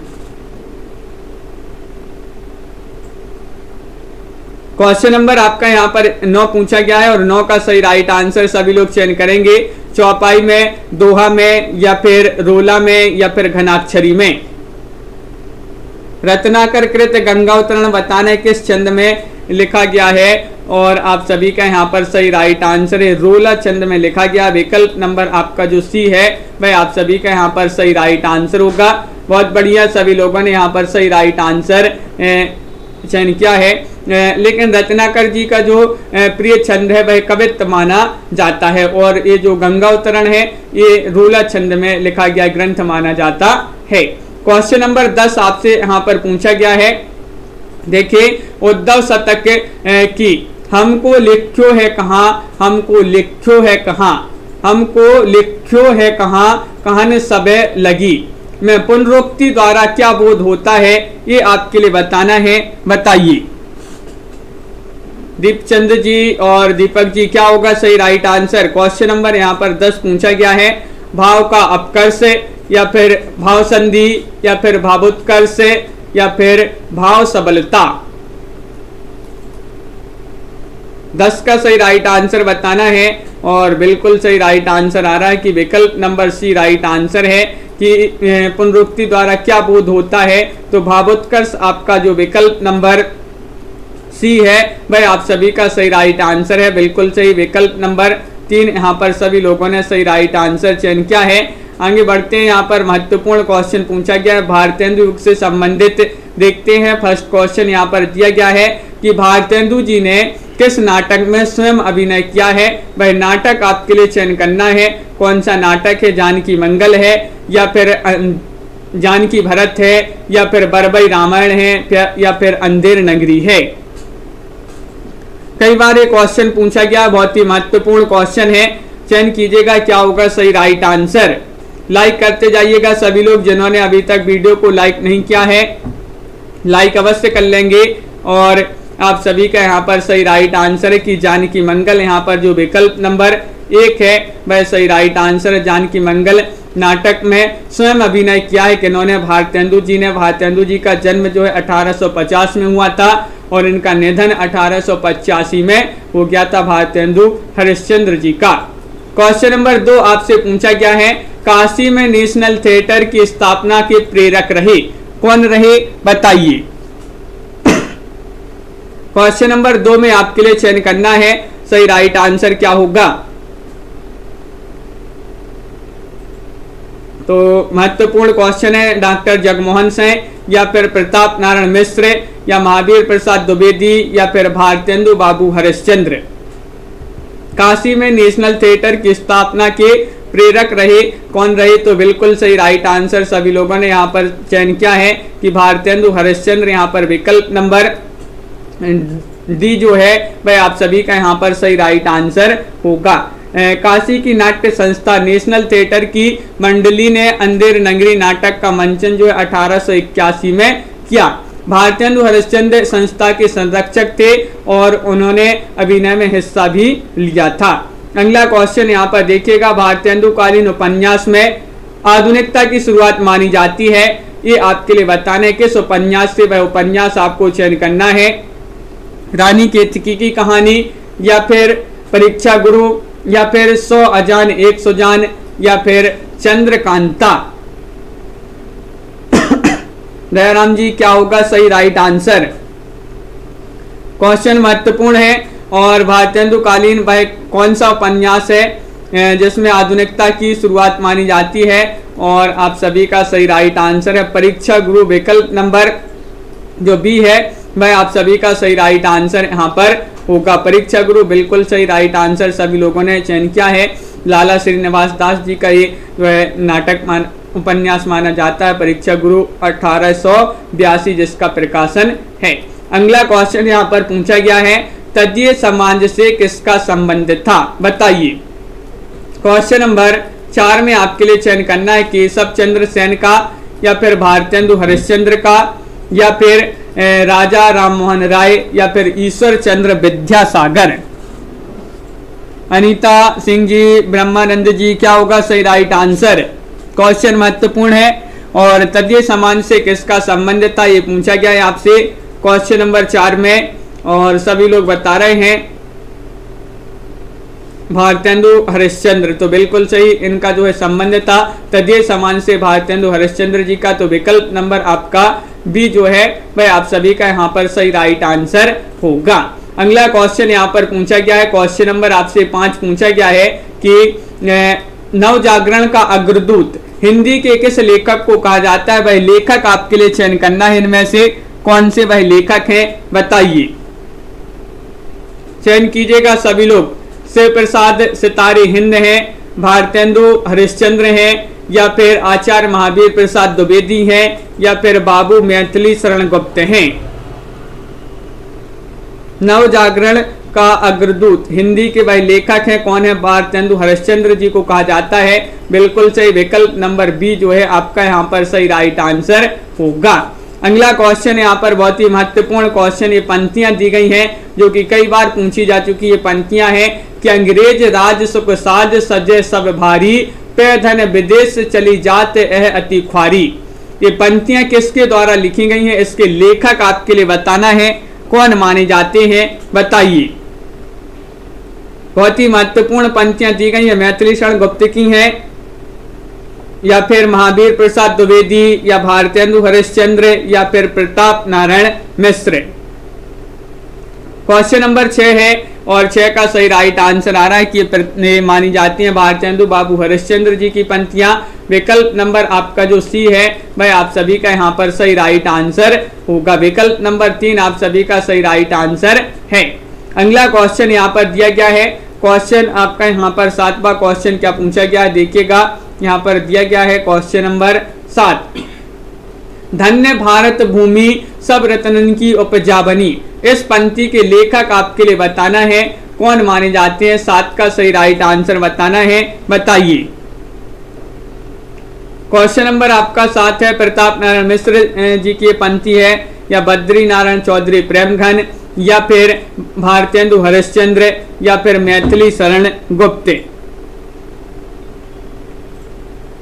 क्वेश्चन नंबर आपका यहाँ पर 9 पूछा गया है और 9 का सही राइट आंसर सभी लोग चयन करेंगे। चौपाई में, दोहा में, या फिर रोला में, या फिर घनाक्षरी में। रत्नाकर कृत गंगावतरण बताने किस छंद में लिखा गया है, और आप सभी का यहाँ पर सही राइट आंसर है रोला छंद में लिखा गया। विकल्प नंबर आपका जो सी है वह आप सभी का यहाँ पर सही राइट आंसर होगा। बहुत बढ़िया, सभी लोगों ने यहाँ पर सही राइट आंसर चयन किया है। लेकिन रत्नाकर जी का जो प्रिय छंद है वह कवित्व माना जाता है, और ये जो गंगावतरण है ये रोला छंद में लिखा गया ग्रंथ माना जाता है। क्वेश्चन नंबर 10 आपसे यहाँ पर पूछा गया है। देखिए उद्धव शतक की हमको लिख्यो है कहाँ, हमको लिख्यो है कहाँ, हमको लिख्यो है कहाँ, कहन सबे लगी में पुनरुक्ति द्वारा क्या बोध होता है, ये आपके लिए बताना है, बताइए। दीपचंद जी और दीपक जी क्या होगा सही राइट आंसर। क्वेश्चन नंबर यहाँ पर 10 पूछा गया है। भाव का अपकर्ष, या फिर भाव संधि, या फिर भावोत्कर्ष, या फिर भाव सबलता। 10 का सही राइट आंसर बताना है, और बिल्कुल सही राइट आंसर आ रहा है कि विकल्प नंबर सी राइट आंसर है कि पुनरुक्ति द्वारा क्या बोध होता है। तो भावोत्कर्ष आपका जो विकल्प नंबर सी है वह आप सभी का सही राइट आंसर है, बिल्कुल सही। विकल्प नंबर 3 यहाँ पर सभी लोगों ने सही राइट आंसर चयन किया है। आगे बढ़ते हैं, यहाँ पर महत्वपूर्ण क्वेश्चन पूछा गया है भारतेंदु युग से संबंधित। देखते हैं फर्स्ट क्वेश्चन यहाँ पर दिया गया है कि भारतेंदु जी ने किस नाटक में स्वयं अभिनय किया है। वह नाटक आपके लिए चयन करना है। कौन सा नाटक है, जानकी मंगल है, या फिर जानकी भरत है, या फिर बरबई रामायण है, या फिर अंधेर नगरी है। कई बार ये क्वेश्चन पूछा गया, बहुत ही महत्वपूर्ण क्वेश्चन है, चयन कीजिएगा क्या होगा सही राइट आंसर। लाइक करते जाइएगा सभी लोग, जिन्होंने अभी तक वीडियो को लाइक नहीं किया है लाइक अवश्य कर लेंगे। और आप सभी का यहाँ पर सही राइट आंसर है कि जानकी मंगल, यहाँ पर जो विकल्प नंबर 1 है वह सही राइट आंसर है। जानकी मंगल नाटक में स्वयं अभिनय किया है किन्होंने, भारतेंदु जी ने। भारतेंदु जी का जन्म जो है 1850 में हुआ था और इनका निधन 1885 में हो गया था भारतेंदु हरिश्चंद्र जी का। क्वेश्चन नंबर 2 आपसे पूछा गया है, काशी में नेशनल थिएटर की स्थापना के प्रेरक रहे, कौन रहे, बताइए। क्वेश्चन नंबर 2 में आपके लिए चयन करना है, सही राइट आंसर क्या होगा। तो महत्वपूर्ण क्वेश्चन है, डॉक्टर जगमोहन सिंह, या फिर प्रताप नारायण मिश्र, या महावीर प्रसाद द्विवेदी, या फिर भारतेंदु बाबू हरिश्चंद्र। काशी में नेशनल थिएटर की स्थापना के प्रेरक रहे, कौन रहे, तो बिल्कुल सही राइट आंसर सभी लोगों ने यहाँ पर चयन किया है कि भारतेंदु हरिश्चंद्र। यहाँ पर विकल्प नंबर डी जो है वह आप सभी का यहाँ पर सही राइट आंसर होगा। काशी की नाट्य संस्था नेशनल थिएटर की मंडली ने अंधेर नगरी नाटक का मंचन जो है 1881 में किया। भारतेंदु हरिश्चंद्र संस्था के संरक्षक थे और उन्होंने अभिनय में हिस्सा भी लिया था। अगला क्वेश्चन यहाँ पर देखिएगा, भारतेंदु कालीन उपन्यास में आधुनिकता की शुरुआत मानी जाती है, ये आपके लिए बताना है किस उपन्यास से। वह उपन्यास आपको चयन करना है, रानी केतकी की कहानी, या फिर परीक्षा गुरु, या फिर 100 अजान 1 सुजान, या फिर चंद्रकांता। दयाराम जी क्या होगा सही राइट आंसर। क्वेश्चन महत्वपूर्ण है, और भारतेंदु कालीन वह कौन सा उपन्यास है जिसमें आधुनिकता की शुरुआत मानी जाती है, और आप सभी का सही राइट आंसर है परीक्षा गुरु। विकल्प नंबर जो बी है वह आप सभी का सही राइट आंसर यहाँ पर होगा, परीक्षा गुरु। बिल्कुल सही राइट आंसर सभी लोगों ने चयन किया है। लाला श्रीनिवास दास जी का ये नाटक उपन्यास माना जाता है। परीक्षा गुरु 1882 जिसका प्रकाशन है। अगला क्वेश्चन यहाँ पर पूछा गया है, तदीय समाज से किसका संबंध था, बताइए। क्वेश्चन नंबर 4 में आपके लिए चयन करना है केशव चंद्र सेन का, या फिर भारतेंदु हरिश्चंद्र का, या फिर राजा राममोहन राय, या फिर ईश्वर चंद्र विद्यासागर। अनीता सिंह जी, ब्रह्मानंद जी, क्या होगा सही राइट आंसर। क्वेश्चन महत्वपूर्ण है। और तदीय समाज से किसका संबंध था ये पूछा गया है आपसे क्वेश्चन नंबर 4 में, और सभी लोग बता रहे हैं भारतेंदु हरिश्चंद्र, तो बिल्कुल सही इनका जो है संबंध था तदीय समाज से भारतेंदु हरिश्चंद्र जी का। तो विकल्प नंबर आपका बी जो है वह आप सभी का यहाँ पर सही राइट आंसर होगा। अगला क्वेश्चन यहाँ पर पूछा गया है, क्वेश्चन नंबर आपसे 5 पूछा गया है कि नवजागरण का अग्रदूत हिंदी के किस लेखक को कहा जाता है, वह लेखक आपके लिए चयन करना है। इनमें से कौन से वह लेखक हैं बताइए, चयन कीजिएगा सभी लोग। शिव प्रसाद सितारे हिंद हैं, भारतेंदु हरिश्चंद्र हैं, या फिर आचार्य महावीर प्रसाद द्विवेदी हैं, या फिर बाबू मैथिली शरण गुप्त हैं। नवजागरण का अग्रदूत हिंदी के वह लेखक हैं, कौन है, भारतेंदु हरिश्चंद्र जी को कहा जाता है। बिल्कुल सही विकल्प नंबर बी जो है आपका यहाँ पर सही राइट आंसर होगा। अगला क्वेश्चन यहाँ पर बहुत ही महत्वपूर्ण क्वेश्चन, ये पंक्तियां दी गई हैं जो कि कई बार पूछी जा चुकी ये पंक्तियां हैं कि अंग्रेज राज सुख साज सजे सब भारी, पे धन विदेश चली जात यह अति ख्वारी। ये पंक्तियां किसके द्वारा लिखी गई हैं, इसके लेखक आपके लिए बताना है, कौन माने जाते हैं बताइए। बहुत ही महत्वपूर्ण पंक्तियां दी गई है, मैथिली शरण गुप्त की हैं, या फिर महावीर प्रसाद द्विवेदी, या भारतेंदु हरिश्चंद्र, या फिर प्रताप नारायण मिश्र। क्वेश्चन नंबर 6 है, और 6 का सही राइट आंसर आ रहा है कि मानी जाती हैं भारतेंदु बाबू हरिश्चंद्र जी की पंक्तियां। विकल्प नंबर आपका जो सी है वह आप सभी का यहाँ पर सही राइट आंसर होगा। विकल्प नंबर 3 आप सभी का सही राइट आंसर है। अगला क्वेश्चन यहाँ पर दिया गया है, क्वेश्चन आपका यहाँ पर 7वां क्वेश्चन क्या पूछा गया है देखिएगा। यहाँ पर दिया गया है क्वेश्चन नंबर 7, धन्य भारत भूमि सब रत्नन की उपजा बनी। इस पंक्ति के लेखक आपके लिए बताना है, कौन माने जाते हैं। 7 का सही राइट आंसर बताना है, बताइए। क्वेश्चन नंबर आपका 7 है, प्रताप नारायण मिश्र जी की पंक्ति है, या बद्री नारायण चौधरी प्रेमघन, या फिर भारतेंदु हरिश्चंद्र, या फिर मैथिली शरण गुप्त।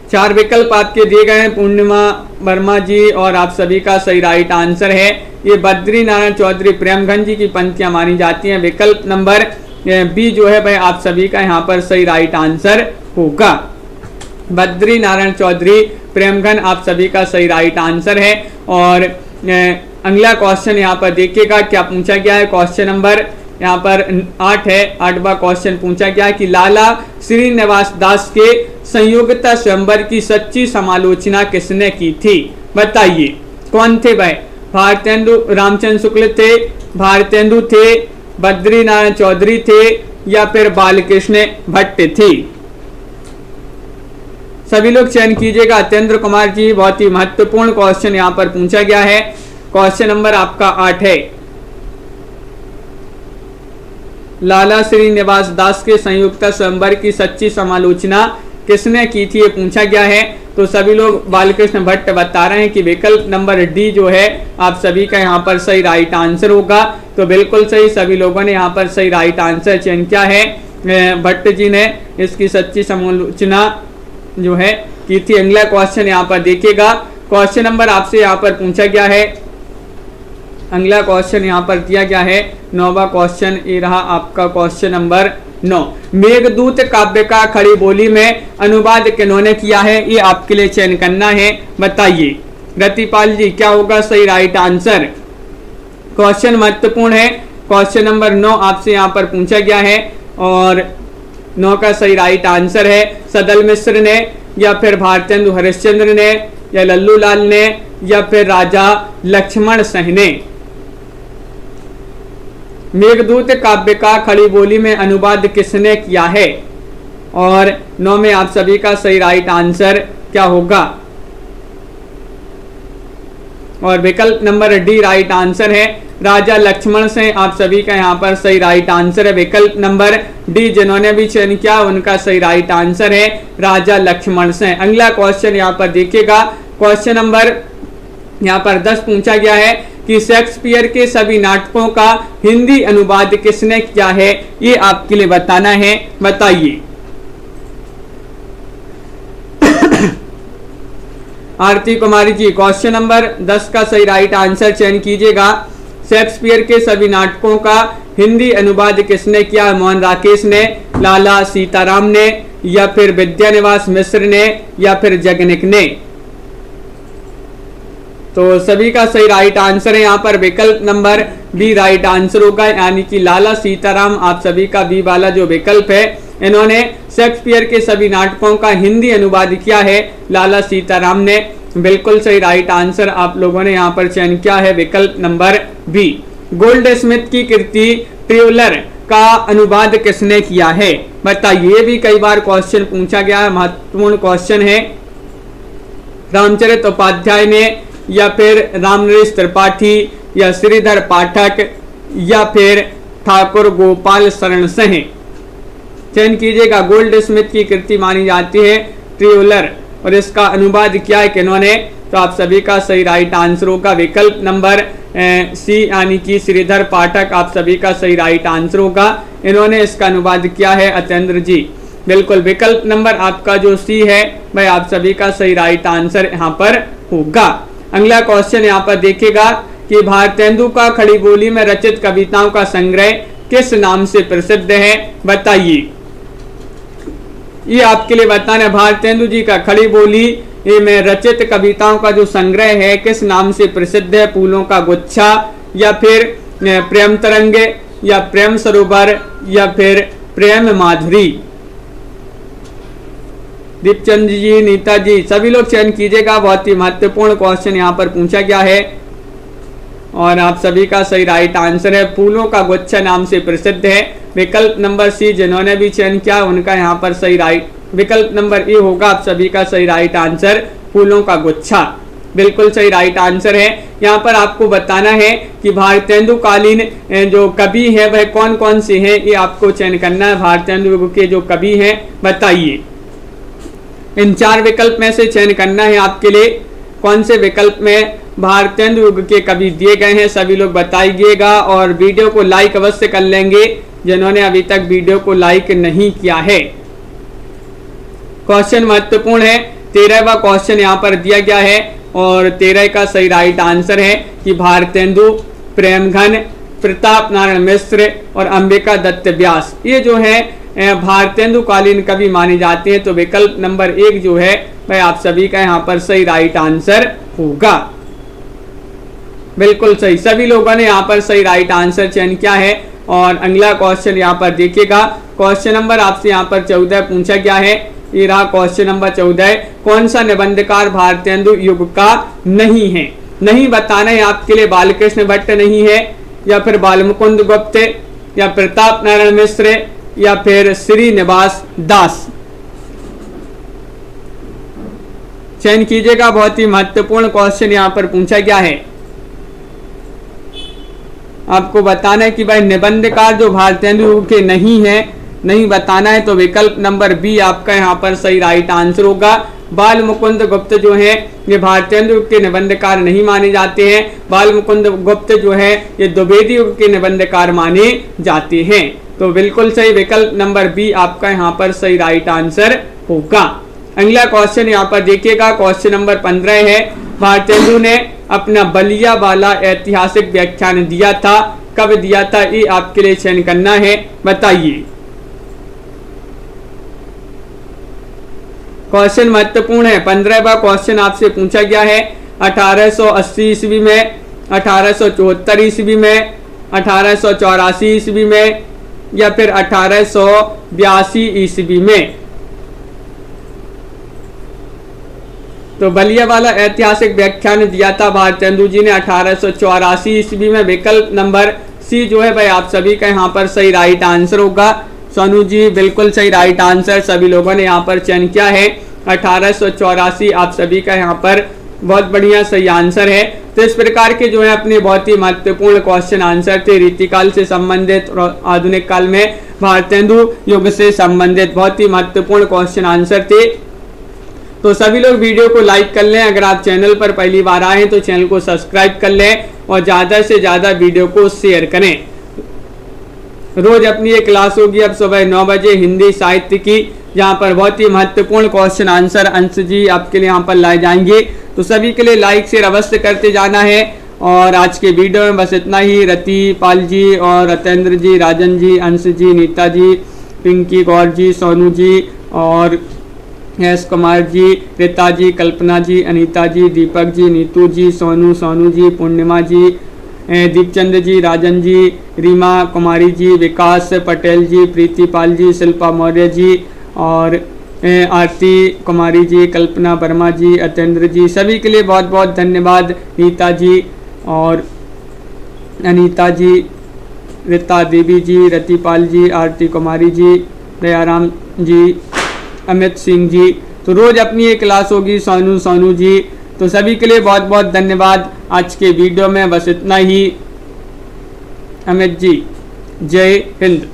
4 विकल्प आपके दिए गए हैं, पूर्णिमा वर्मा जी, और आप सभी का सही राइट आंसर है ये बद्री नारायण चौधरी प्रेमघन जी की पंक्तियां मानी जाती हैं। विकल्प नंबर बी जो है वह आप सभी का यहाँ पर सही राइट आंसर होगा। बद्री नारायण चौधरी प्रेमघन आप सभी का सही राइट आंसर है। और अगला क्वेश्चन यहाँ पर देखिएगा क्या पूछा गया है। क्वेश्चन नंबर यहाँ पर 8 है, 8वां क्वेश्चन पूछा गया है कि लाला श्रीनिवास दास के संयुक्ता स्वयंवर की सच्ची समालोचना किसने की थी, बताइए। कौन थे वह, भारतेंदु रामचंद्र शुक्ल थे, भारतेंदु थे, बद्री नारायण चौधरी थे, या फिर बालकृष्ण भट्ट थे। सभी लोग चयन कीजिएगा। अत्येंद्र कुमार जी, बहुत ही महत्वपूर्ण क्वेश्चन यहाँ पर पूछा गया है। क्वेश्चन नंबर आपका 8 है, लाला श्रीनिवास दास के संयुक्ता स्वयंवर की सच्ची समालोचना किसने की थी ये पूछा गया है। तो सभी लोग बालकृष्ण भट्ट बता रहे हैं कि विकल्प नंबर डी जो है आप सभी का यहाँ पर सही राइट आंसर होगा। तो बिल्कुल सही, सभी लोगों ने यहाँ पर सही राइट आंसर चयन किया है। भट्ट जी ने इसकी सच्ची समालोचना जो है की थी। अगला क्वेश्चन यहाँ पर देखिएगा। क्वेश्चन नंबर आपसे यहाँ पर पूछा गया है, अगला क्वेश्चन यहाँ पर दिया गया है 9वां क्वेश्चन, ये रहा आपका क्वेश्चन नंबर 9। मेघदूत काव्य का खड़ी बोली में अनुवाद किन्होंने किया है ये आपके लिए चयन करना है, बताइए। रतिपाल जी, क्या होगा सही राइट आंसर। क्वेश्चन महत्वपूर्ण है। क्वेश्चन नंबर 9 आपसे यहाँ पर पूछा गया है, और 9 का सही राइट आंसर है सदल मिश्र ने, या फिर भारतेंदु हरिश्चंद्र ने, या लल्लू लाल ने, या फिर राजा लक्ष्मण सिंह ने। मेघदूत काव्य का खड़ी बोली में अनुवाद किसने किया है, और 9 में आप सभी का सही राइट आंसर क्या होगा? और विकल्प नंबर डी राइट आंसर है राजा लक्ष्मण से। आप सभी का यहाँ पर सही राइट आंसर है विकल्प नंबर डी। जिन्होंने भी चयन किया उनका सही राइट आंसर है राजा लक्ष्मण से। अगला क्वेश्चन यहाँ पर देखिएगा, क्वेश्चन नंबर यहाँ पर 10 पूछा गया है कि शेक्सपियर के सभी नाटकों का हिंदी अनुवाद किसने किया है? ये आपके लिए बताना है, बताइए। आरती कुमारी जी, क्वेश्चन नंबर 10 का सही राइट आंसर चयन कीजिएगा। शेक्सपियर के सभी नाटकों का हिंदी अनुवाद किसने किया? मोहन राकेश ने, लाला सीताराम ने, या फिर विद्यानिवास मिश्र ने, या फिर जगनिक ने? तो सभी का सही राइट आंसर है यहाँ पर विकल्प नंबर बी राइट आंसर होगा, यानी कि लाला सीताराम। आप सभी का बी वाला जो विकल्प है, इन्होंने शेक्सपियर के सभी नाटकों का हिंदी अनुवाद किया है लाला सीताराम ने। बिल्कुल सही राइट आंसर आप लोगों ने यहाँ पर चयन किया है विकल्प नंबर बी। गोल्ड स्मिथ की कृति ट्रेवलर का अनुवाद किसने किया है? बताइए। भी कई बार क्वेश्चन पूछा गया है, महत्वपूर्ण क्वेश्चन है। रामचरित उपाध्याय ने, या फिर रामनरेश त्रिपाठी, या श्रीधर पाठक, या फिर ठाकुर गोपाल शरण सिंह? चयन कीजिएगा। गोल्ड स्मिथ की कृति मानी जाती है ट्रेवलर, और इसका अनुवाद किया है किन्होंने? तो आप सभी का सही राइट आंसर होगा विकल्प नंबर सी, यानी कि श्रीधर पाठक। आप सभी का सही राइट आंसर होगा, इन्होंने इसका अनुवाद किया है अत्येंद्र जी। बिल्कुल विकल्प नंबर आपका जो सी है भाई आप सभी का सही राइट आंसर यहाँ पर होगा। अगला क्वेश्चन यहाँ पर देखिएगा कि भारतेंदु का खड़ी बोली में रचित कविताओं का संग्रह किस नाम से प्रसिद्ध है? बताइए। ये आपके लिए बताना है। भारतेंदु जी का खड़ी बोली में रचित कविताओं का जो संग्रह है किस नाम से प्रसिद्ध है? फूलों का गुच्छा, या फिर प्रेम तरंग, या प्रेम सरोवर, या फिर प्रेम माधुरी? दीपचंद जी, नीता जी, सभी लोग चयन कीजिएगा। बहुत ही महत्वपूर्ण क्वेश्चन यहाँ पर पूछा गया है, और आप सभी का सही राइट आंसर है फूलों का गुच्छा नाम से प्रसिद्ध है विकल्प नंबर सी। जिन्होंने भी चयन किया उनका यहाँ पर सही राइट विकल्प नंबर ए होगा। आप सभी का सही राइट आंसर फूलों का गुच्छा। बिल्कुल सही राइट आंसर है। यहाँ पर आपको बताना है कि भारतेंदु कालीन जो कवि है वह कौन कौन से हैं, ये आपको चयन करना है। भारतेंदु के जो कवि हैं बताइए। इन 4 विकल्प में से चयन करना है आपके लिए। कौन से विकल्प में भारतेंदु युग के कवि दिए गए हैं, सभी लोग बताइएगा। और वीडियो को लाइक अवश्य कर लेंगे जिन्होंने अभी तक वीडियो को लाइक नहीं किया है। क्वेश्चन महत्वपूर्ण है। 13वां क्वेश्चन यहाँ पर दिया गया है, और 13 का सही राइट आंसर है कि भारतेंदु, प्रेमघन, प्रताप नारायण मिश्र और अंबिका दत्त व्यास, ये जो है भारतेंदु कालीन कवि माने जाते हैं। तो विकल्प नंबर 1 जो है भाई आप सभी का यहाँ पर सही राइट आंसर होगा। बिल्कुल सही, सभी लोगों ने यहाँ पर सही राइट आंसर चयन किया है। और अगला क्वेश्चन यहाँ पर देखिएगा। क्वेश्चन नंबर आपसे यहाँ पर 14 पूछा गया है। ये रहा क्वेश्चन नंबर 14। कौन सा निबंधकार भारतेंदु युग का नहीं है? नहीं बताना है आपके लिए। बालकृष्ण भट्ट नहीं है, या फिर बालमुकुंद गुप्त, या प्रताप नारायण मिश्र, या फिर श्रीनिवास दास? चयन कीजिएगा। बहुत ही महत्वपूर्ण क्वेश्चन यहाँ पर पूछा गया है। आपको बताना है कि भाई निबंधकार जो भारतेंदु के नहीं है, नहीं बताना है। तो विकल्प नंबर बी आपका यहाँ पर सही राइट आंसर होगा। बाल मुकुंद गुप्त जो है ये भारतेंदु के निबंधकार नहीं माने जाते हैं। बाल मुकुंद गुप्त जो है ये द्विवेदी युग के निबंधकार माने जाते हैं। तो बिल्कुल सही विकल्प नंबर बी आपका यहाँ पर सही राइट आंसर होगा। अगला क्वेश्चन यहाँ पर देखिएगा। क्वेश्चन नंबर 15 है। भारतेंदु ने अपना बलिया वाला ऐतिहासिक व्याख्यान दिया था, कब दिया था? ये आपके लिए चयन करना है, बताइए। क्वेश्चन महत्वपूर्ण है। 15वां क्वेश्चन आपसे पूछा गया है 1880 ईस्वी में, 1874 ईस्वी में, 1884 ईस्वी में, या फिर 1882 ईस्वी में? तो बलिया वाला ऐतिहासिक व्याख्यान दिया था भारतेंदु जी ने 1884 ईस्वी में। विकल्प नंबर सी जो है भाई आप सभी का यहाँ पर सही राइट आंसर होगा। सोनू जी बिल्कुल सही राइट आंसर सभी लोगों ने यहाँ पर चयन किया है। 1884 आप सभी का यहाँ पर बहुत बढ़िया सही आंसर है। तो इस प्रकार के जो है अपने बहुत ही महत्वपूर्ण क्वेश्चन आंसर थे रीतिकाल से संबंधित और आधुनिक काल में भारतेंदु युग से संबंधित बहुत ही महत्वपूर्ण क्वेश्चन आंसर थे। तो सभी लोग वीडियो को लाइक कर लें, अगर आप चैनल पर पहली बार आए हैं तो चैनल को सब्सक्राइब कर लें और ज़्यादा से ज़्यादा वीडियो को शेयर करें। रोज अपनी ये क्लास होगी अब सुबह 9 बजे हिंदी साहित्य की, जहाँ पर बहुत ही महत्वपूर्ण क्वेश्चन आंसर अंश जी आपके लिए यहाँ पर लाए जाएंगे। तो सभी के लिए लाइक शेयर अवश्य करते जाना है। और आज के वीडियो में बस इतना ही। रति पाल जी और रतेंद्र जी, राजन जी, अंश जी, नीता जी, पिंकी गौर जी, सोनू जी और एस कुमार जी, रीता जी, कल्पना जी, अनीता जी, दीपक जी, नीतू जी, सोनू जी, पूर्णिमा जी, दीपचंद जी, राजन जी, रीमा कुमारी जी, विकास पटेल जी, प्रीति पाल जी, शिल्पा मौर्य जी और आरती कुमारी जी, कल्पना वर्मा जी, अतेंद्र जी, सभी के लिए बहुत बहुत धन्यवाद। नीता जी और अनीता जी, रीता देवी जी, रतिपाल जी, आरती कुमारी जी, दयाराम जी, अमित सिंह जी। तो रोज अपनी ये क्लास होगी सोनू जी। तो सभी के लिए बहुत बहुत धन्यवाद। आज के वीडियो में बस इतना ही। अमित जी, जय हिंद।